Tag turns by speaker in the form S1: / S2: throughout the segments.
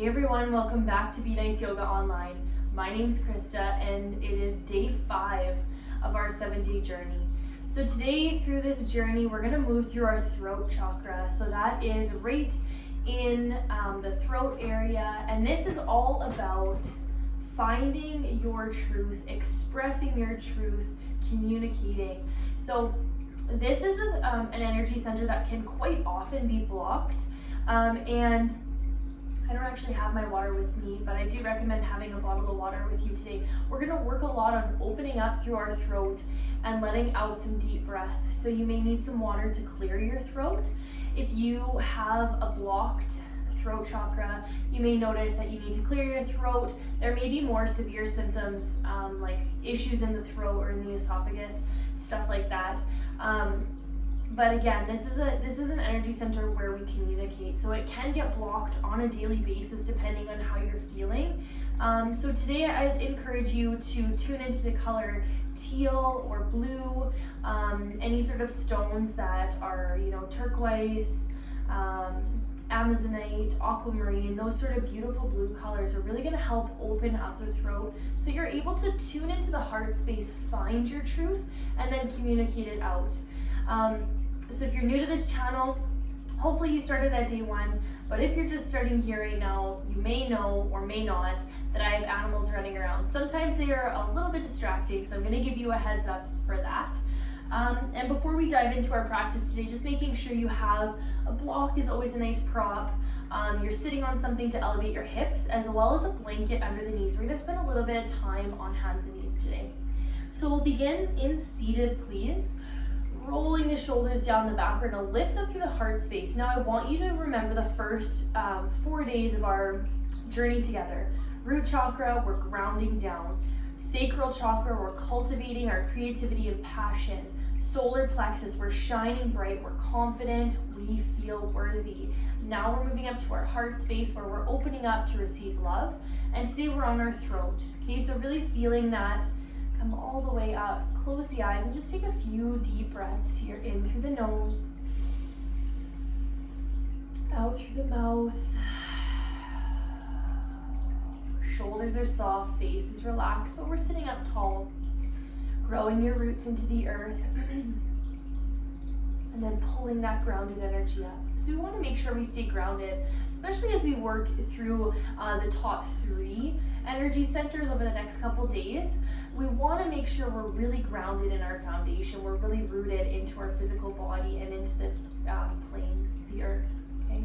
S1: Hey everyone, welcome back to Be Nice Yoga Online. My name's Krista and it is day 5 of our 7-day journey. So today through this journey, we're going to move through our throat chakra. So that is right in the throat area. And this is all about finding your truth, expressing your truth, communicating. So this is an energy center that can quite often be blocked. And I don't actually have my water with me, but I do recommend having a bottle of water with you today. We're going to work a lot on opening up through our throat and letting out some deep breath. So you may need some water to clear your throat. If you have a blocked throat chakra, you may notice that you need to clear your throat. There may be more severe symptoms like issues in the throat or in the esophagus, stuff like that. But again, this is an energy center where we communicate, so it can get blocked on a daily basis depending on how you're feeling. So today I encourage you to tune into the color teal or blue, any sort of stones that are, turquoise, amazonite, aquamarine, those sort of beautiful blue colors are really going to help open up the throat so you're able to tune into the heart space, find your truth, and then communicate it out. So if you're new to this channel, hopefully you started at day 1, but if you're just starting here right now, you may know or may not that I have animals running around. Sometimes they are a little bit distracting, so I'm going to give you a heads up for that. And before we dive into our practice today, just making sure you have a block is always a nice prop. You're sitting on something to elevate your hips, as well as a blanket under the knees. We're going to spend a little bit of time on hands and knees today. So we'll begin in seated, please. Rolling the shoulders down the back. We're going to lift up through the heart space. Now I want you to remember the first 4 days of our journey together. Root chakra, we're grounding down. Sacral chakra, we're cultivating our creativity and passion. Solar plexus, we're shining bright, we're confident, we feel worthy. Now we're moving up to our heart space where we're opening up to receive love. And today we're on our throat. Okay, so really feeling that come all the way up. Close the eyes and just take a few deep breaths here, in through the nose, out through the mouth. Shoulders are soft, face is relaxed, but we're sitting up tall, growing your roots into the earth, and then pulling that grounded energy up. So we want to make sure we stay grounded, especially as we work through the top 3 energy centers over the next couple days. We want to make sure we're really grounded in our foundation. We're really rooted into our physical body and into this plane, the earth, okay?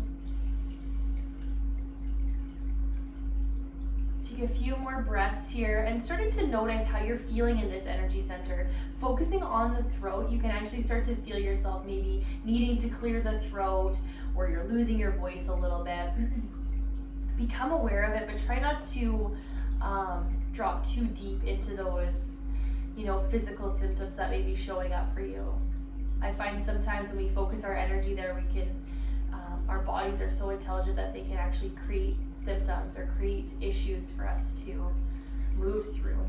S1: Let's take a few more breaths here and starting to notice how you're feeling in this energy center. Focusing on the throat, you can actually start to feel yourself maybe needing to clear the throat, or you're losing your voice a little bit. Become aware of it, but try not to drop too deep into those, physical symptoms that may be showing up for you. I find sometimes when we focus our energy there, we can, our bodies are so intelligent that they can actually create symptoms or create issues for us to move through.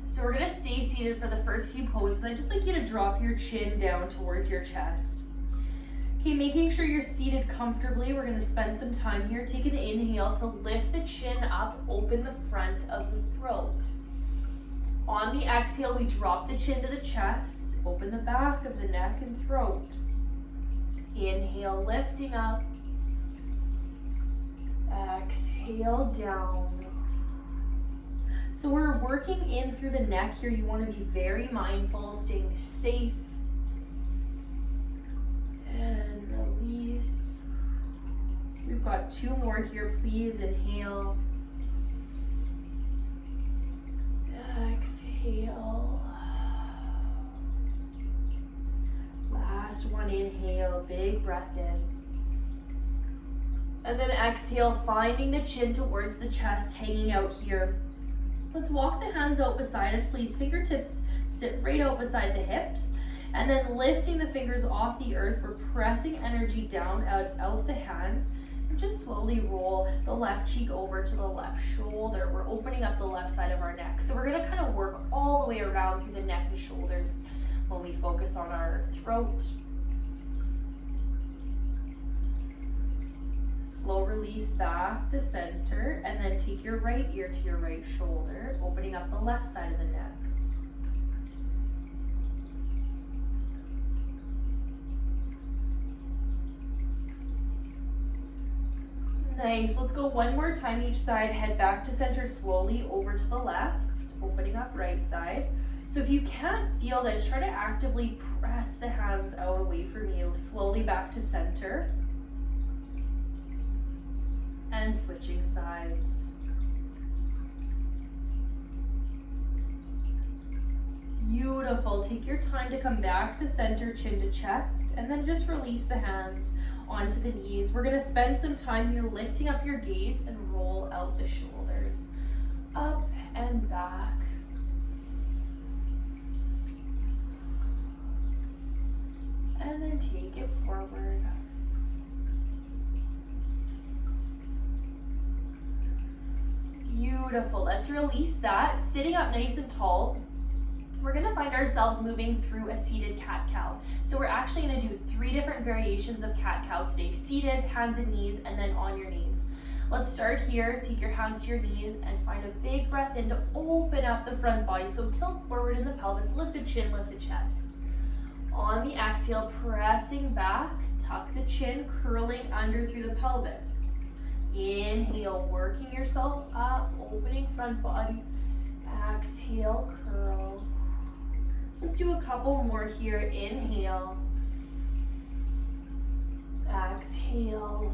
S1: So we're going to stay seated for the first few poses. I'd just like you to drop your chin down towards your chest. Okay, making sure you're seated comfortably. We're going to spend some time here. Take an inhale to lift the chin up, open the front of the throat. On the exhale, we drop the chin to the chest, open the back of the neck and throat. Inhale, lifting up. Exhale, down. So we're working in through the neck here. You want to be very mindful, staying safe. And release. We've got 2 more here. Please inhale. Exhale. Last one, inhale, big breath in. And then exhale, finding the chin towards the chest, hanging out here. Let's walk the hands out beside us, please. Fingertips sit right out beside the hips. And then lifting the fingers off the earth, we're pressing energy down, out the hands. And just slowly roll the left cheek over to the left shoulder. We're opening up the left side of our neck. So we're gonna kind of work all the way around through the neck and shoulders when we focus on our throat. slow release back to center, and then take your right ear to your right shoulder, opening up the left side of the neck. Nice. Let's go one more time each side. Head back to center slowly over to the left, opening up right side. So if you can't feel this, try to actively press the hands out away from you. Slowly back to center. And switching sides. Beautiful. Take your time to come back to center, chin to chest, and then just release the hands onto the knees. We're going to spend some time here lifting up your gaze and roll out the shoulders. Up and back. And then take it forward. Beautiful. Let's release that. Sitting up nice and tall. We're going to find ourselves moving through a seated cat-cow. So we're actually going to do 3 different variations of cat-cow today. Seated, hands and knees, and then on your knees. Let's start here. Take your hands to your knees and find a big breath in to open up the front body. So tilt forward in the pelvis, lift the chin, lift the chest. On the exhale, pressing back, tuck the chin, curling under through the pelvis. Inhale, working yourself up, opening front body. Exhale, curl. Let's do a couple more here. Inhale. Exhale.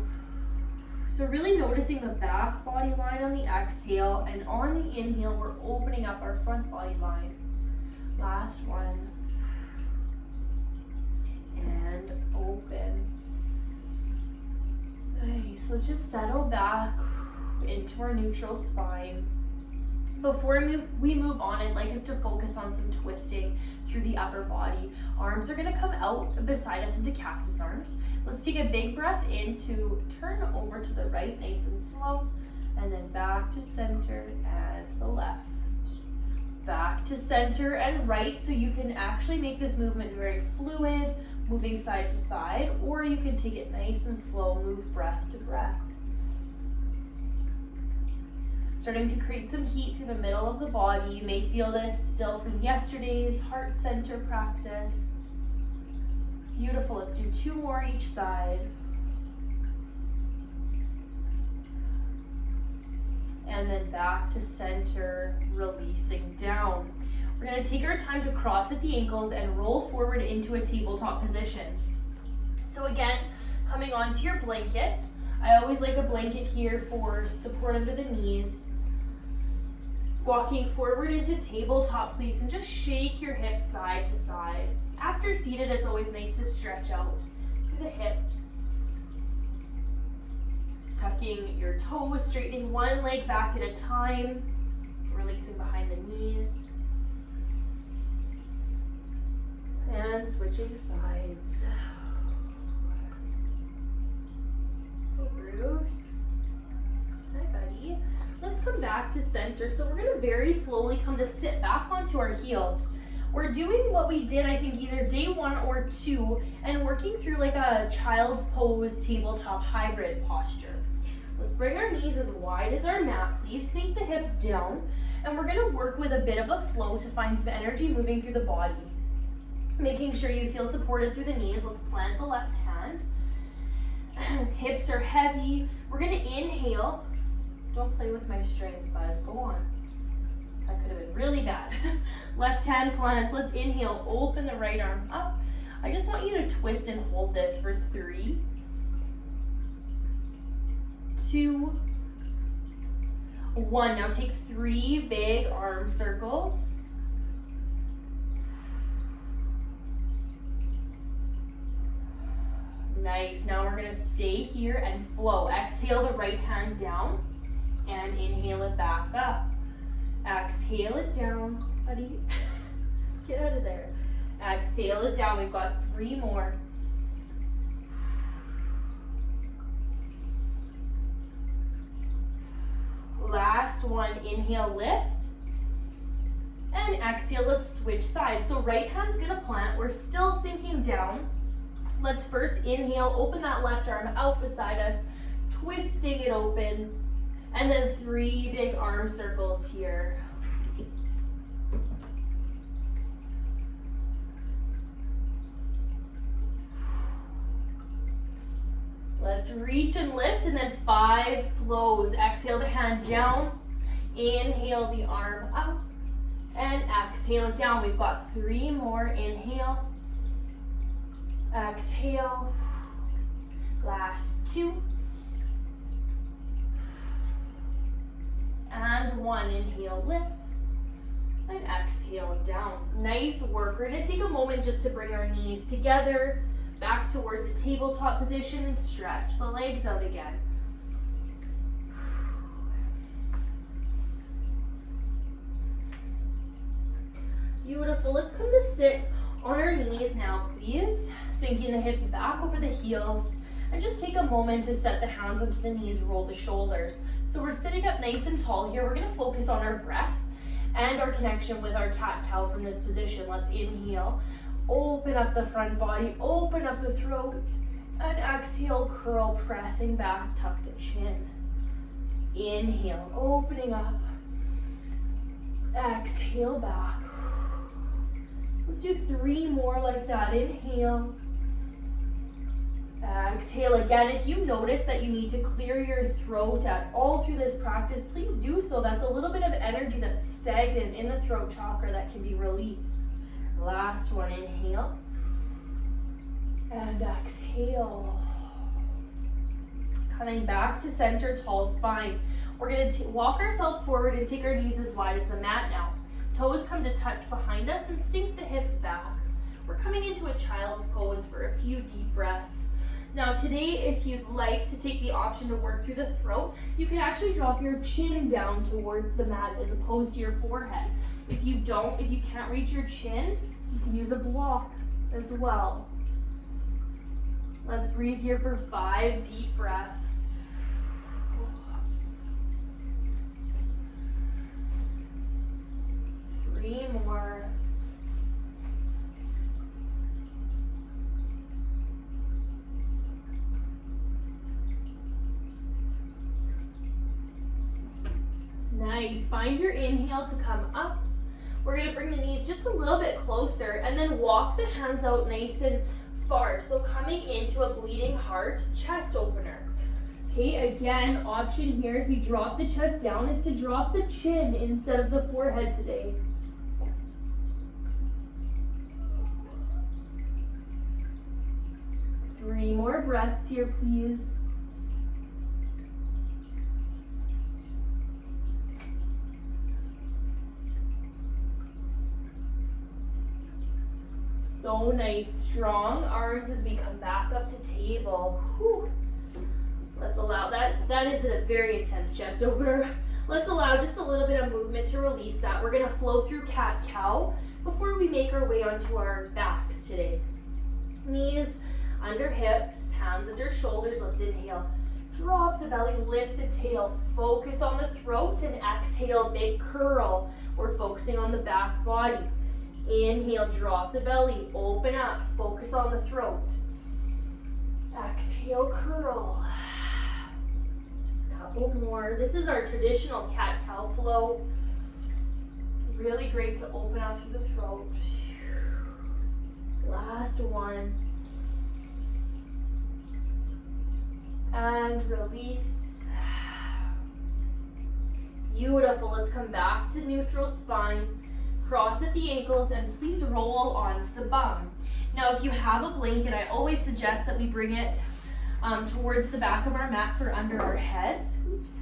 S1: So really noticing the back body line on the exhale, and on the inhale, we're opening up our front body line. Last one. And open. Nice. Let's just settle back into our neutral spine. Before we move on, I'd like us to focus on some twisting through the upper body. Arms are going to come out beside us into cactus arms. Let's take a big breath in to turn over to the right, nice and slow, and then back to center and the left. Back to center and right, so you can actually make this movement very fluid, moving side to side, or you can take it nice and slow, move breath to breath. Starting to create some heat through the middle of the body. You may feel this still from yesterday's heart center practice. Beautiful. Let's do 2 more each side. And then back to center, releasing down. We're going to take our time to cross at the ankles and roll forward into a tabletop position. So again, coming onto your blanket. I always like a blanket here for support under the knees. Walking forward into tabletop, please, and just shake your hips side to side. After seated, it's always nice to stretch out through the hips. Tucking your toes, straightening one leg back at a time, releasing behind the knees. And switching sides. Hey, Bruce. Hi, buddy. Let's come back to center. So we're going to very slowly come to sit back onto our heels. We're doing what we did, I think, either day 1 or 2, and working through like a child's pose tabletop hybrid posture. Let's bring our knees as wide as our mat, please. Sink the hips down, and we're going to work with a bit of a flow to find some energy moving through the body. Making sure you feel supported through the knees. Let's plant the left hand. Hips are heavy. We're going to inhale. Don't play with my strings, bud. Go on. That could have been really bad. Left hand plants. Let's inhale. Open the right arm up. I just want you to twist and hold this for 3, 2, 1. Now take 3 big arm circles. Nice. Now we're going to stay here and flow. Exhale the right hand down. And inhale it back up. Exhale it down, buddy. Get out of there. Exhale it down. We've got 3 more. Last one. Inhale, lift. And exhale, let's switch sides. So right hand's gonna plant. We're still sinking down. Let's first inhale, open that left arm out beside us. twisting it open. And then 3 big arm circles here. Let's reach and lift, and then 5 flows. Exhale the hand down. Inhale the arm up. And exhale down. We've got 3 more. Inhale. Exhale. Last 2. And 1. Inhale, lift. And exhale down. Nice work. We're going to take a moment just to bring our knees together, back towards a tabletop position, and stretch the legs out again. Beautiful. Let's come to sit on our knees now, please. Sinking the hips back over the heels. And just take a moment to set the hands onto the knees, roll the shoulders. So we're sitting up nice and tall here. We're going to focus on our breath and our connection with our cat-cow from this position. Let's inhale. Open up the front body, open up the throat. And exhale, curl, pressing back, tuck the chin. Inhale, opening up. Exhale, back. Let's do 3 more like that. Inhale. Exhale again. If you notice that you need to clear your throat at all through this practice, please do so. That's a little bit of energy that's stagnant in the throat chakra that can be released. Last one, inhale. And exhale. Coming back to center, tall spine. We're going to walk ourselves forward and take our knees as wide as the mat now. Toes come to touch behind us and sink the hips back. We're coming into a child's pose for a few deep breaths. Now today, if you'd like to take the option to work through the throat, you can actually drop your chin down towards the mat as opposed to your forehead. If you can't reach your chin, you can use a block as well. Let's breathe here for 5 deep breaths. Three more. Nice. Find your inhale to come up. We're going to bring the knees just a little bit closer and then walk the hands out nice and far. So coming into a bleeding heart chest opener. Okay, again, option here as we drop the chest down is to drop the chin instead of the forehead today. Three more breaths here, please. So nice, strong arms as we come back up to table. Whew. Let's allow that is a very intense chest opener. Let's allow just a little bit of movement to release that. We're gonna flow through cat-cow before we make our way onto our backs today. Knees under hips, hands under shoulders. Let's inhale. Drop the belly, lift the tail. Focus on the throat and exhale, big curl. We're focusing on the back body. Inhale, drop the belly, open up, focus on the throat. Exhale, curl. Couple more. This is our traditional cat-cow flow. Really great to open up through the throat. Last one. And release. Beautiful. Let's come back to neutral spine. Cross at the ankles and please roll onto the bum. Now if you have a blanket, I always suggest that we bring it towards the back of our mat for under our heads. Oops.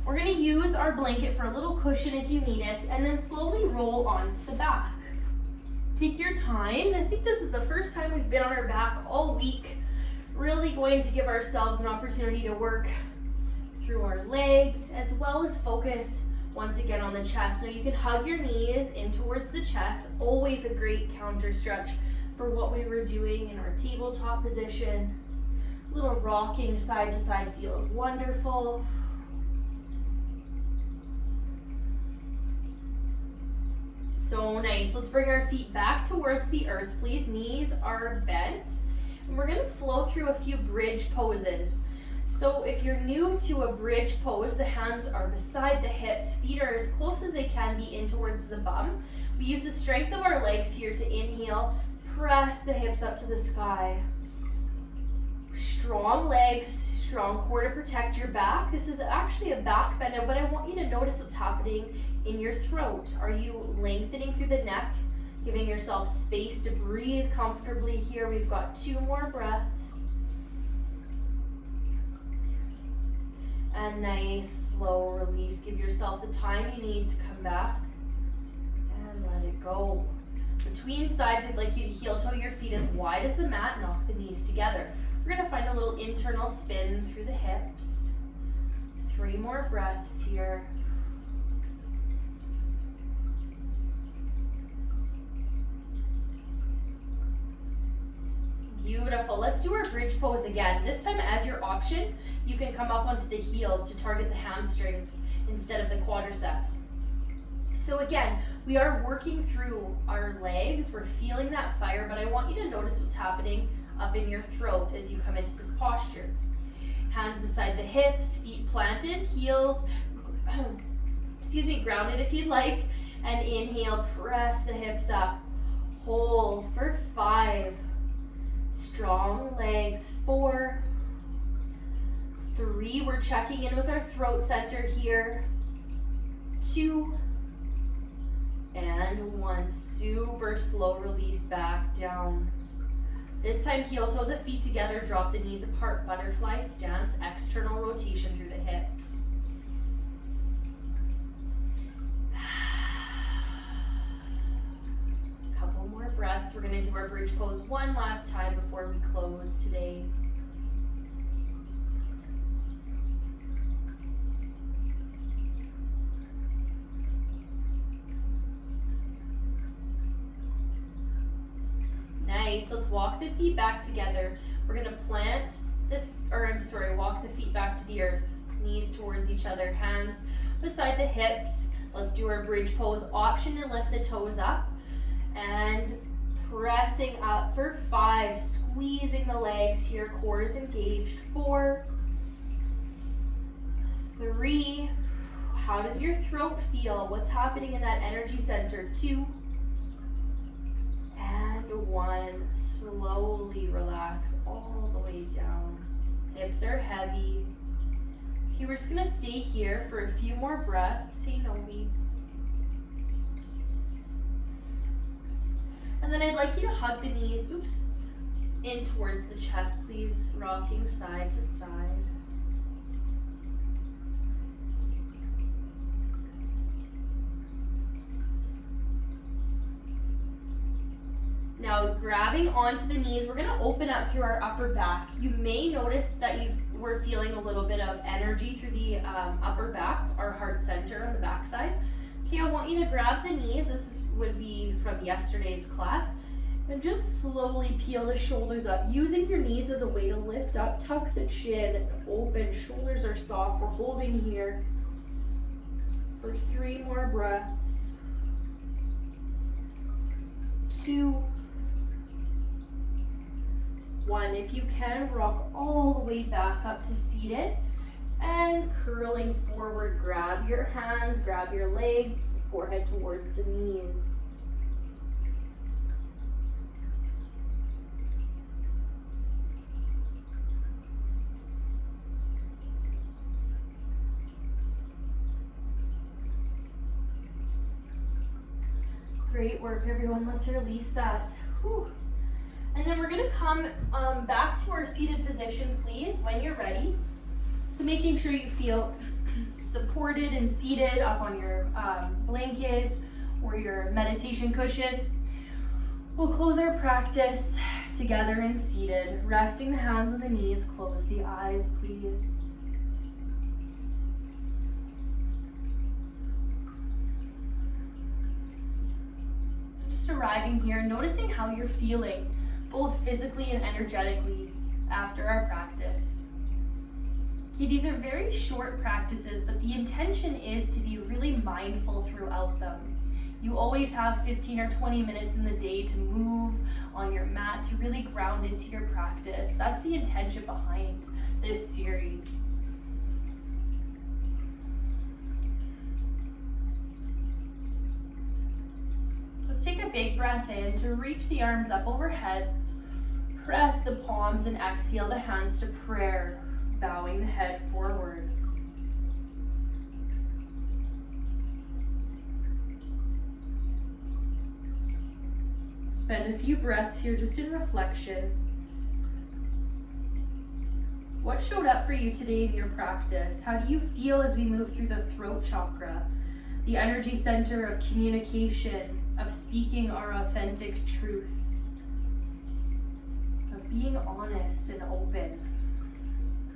S1: We're going to use our blanket for a little cushion if you need it, and then slowly roll onto the back. Take your time. I think this is the first time we've been on our back all week. Really going to give ourselves an opportunity to work through our legs as well as focus once again on the chest. Now you can hug your knees in towards the chest. Always a great counter stretch for what we were doing in our tabletop position. Little rocking side to side feels wonderful. So nice. Let's bring our feet back towards the earth, please. Knees are bent. And we're going to flow through a few bridge poses. So if you're new to a bridge pose, the hands are beside the hips, feet are as close as they can be in towards the bum. We use the strength of our legs here to inhale, press the hips up to the sky. Strong legs, strong core to protect your back. This is actually a back bend, but I want you to notice what's happening in your throat. Are you lengthening through the neck, giving yourself space to breathe comfortably here? We've got 2 more breaths. A nice slow release. Give yourself the time you need to come back and let it go. Between sides, I'd like you to heel toe your feet as wide as the mat, knock the knees together. We're going to find a little internal spin through the hips. 3 more breaths here. Beautiful. Let's do our bridge pose again. This time, as your option, you can come up onto the heels to target the hamstrings instead of the quadriceps. So again, we are working through our legs. We're feeling that fire, but I want you to notice what's happening up in your throat as you come into this posture. Hands beside the hips, feet planted, heels, grounded if you'd like, and inhale, press the hips up. Hold for 5. Strong legs. 4, 3, we're checking in with our throat center here. 2, and 1. Super slow release back down. This time, heel toe the feet together, drop the knees apart, butterfly stance, external rotation through the hips. Couple more breaths. We're going to do our bridge pose one last time before we close today. Nice. Let's walk the feet back together. We're going to walk the feet back to the earth. Knees towards each other, hands beside the hips. Let's do our bridge pose. Option to lift the toes up and pressing up for 5. Squeezing the legs here. Core is engaged. 4, 3. How does your throat feel? What's happening in that energy center? 2. And 1, slowly relax all the way down. Hips are heavy. Okay, we're just gonna stay here for a few more breaths. Say Novi. And then I'd like you to hug the knees, in towards the chest, please. Rocking side to side. Now, grabbing onto the knees, we're going to open up through our upper back. You may notice that we're feeling a little bit of energy through the upper back, our heart center on the back side. Okay, I want you to grab the knees. This would be from yesterday's class. And just slowly peel the shoulders up, using your knees as a way to lift up. Tuck the chin, open, shoulders are soft. We're holding here for 3 more breaths. 2, 1. If you can, rock all the way back up to seated and curling forward. Grab your hands, grab your legs, forehead towards the knees. Great work, everyone. Let's release that. Whew. And then we're going to come back to our seated position, please, when you're ready. So making sure you feel supported and seated up on your blanket or your meditation cushion. We'll close our practice together and seated, resting the hands on the knees. Close the eyes, please. Just arriving here, noticing how you're feeling, both physically and energetically, after our practice. Okay, these are very short practices, but the intention is to be really mindful throughout them. You always have 15 or 20 minutes in the day to move on your mat, to really ground into your practice. That's the intention behind this series. Let's take a big breath in to reach the arms up overhead. Press the palms and exhale the hands to prayer, bowing the head forward. Spend a few breaths here just in reflection. What showed up for you today in your practice? How do you feel as we move through the throat chakra, the energy center of communication, of speaking our authentic truth, of being honest and open?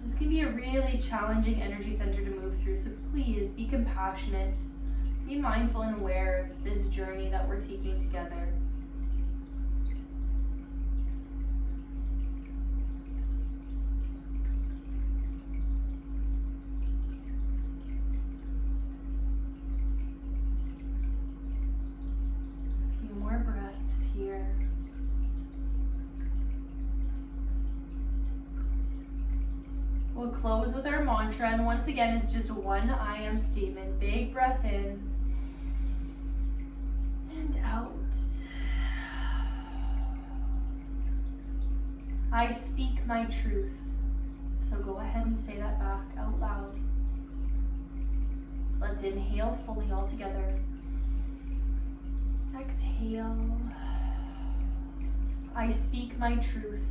S1: This can be a really challenging energy center to move through, so please be compassionate, be mindful and aware of this journey that we're taking together. More breaths here. We'll close with our mantra, and once again, it's just one I am statement. Big breath in and out. I speak my truth. So go ahead and say that back out loud. Let's inhale fully all together. Exhale. I speak my truth.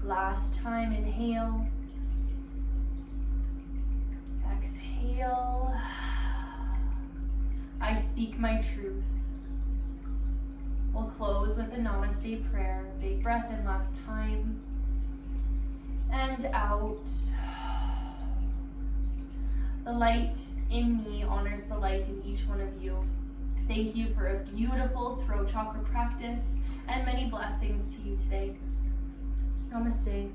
S1: Last time, inhale. Exhale. I speak my truth. We'll close with a namaste prayer. Big breath in last time. And out. The light in me honors the light in each one of you. Thank you for a beautiful throat chakra practice, and many blessings to you today. Namaste.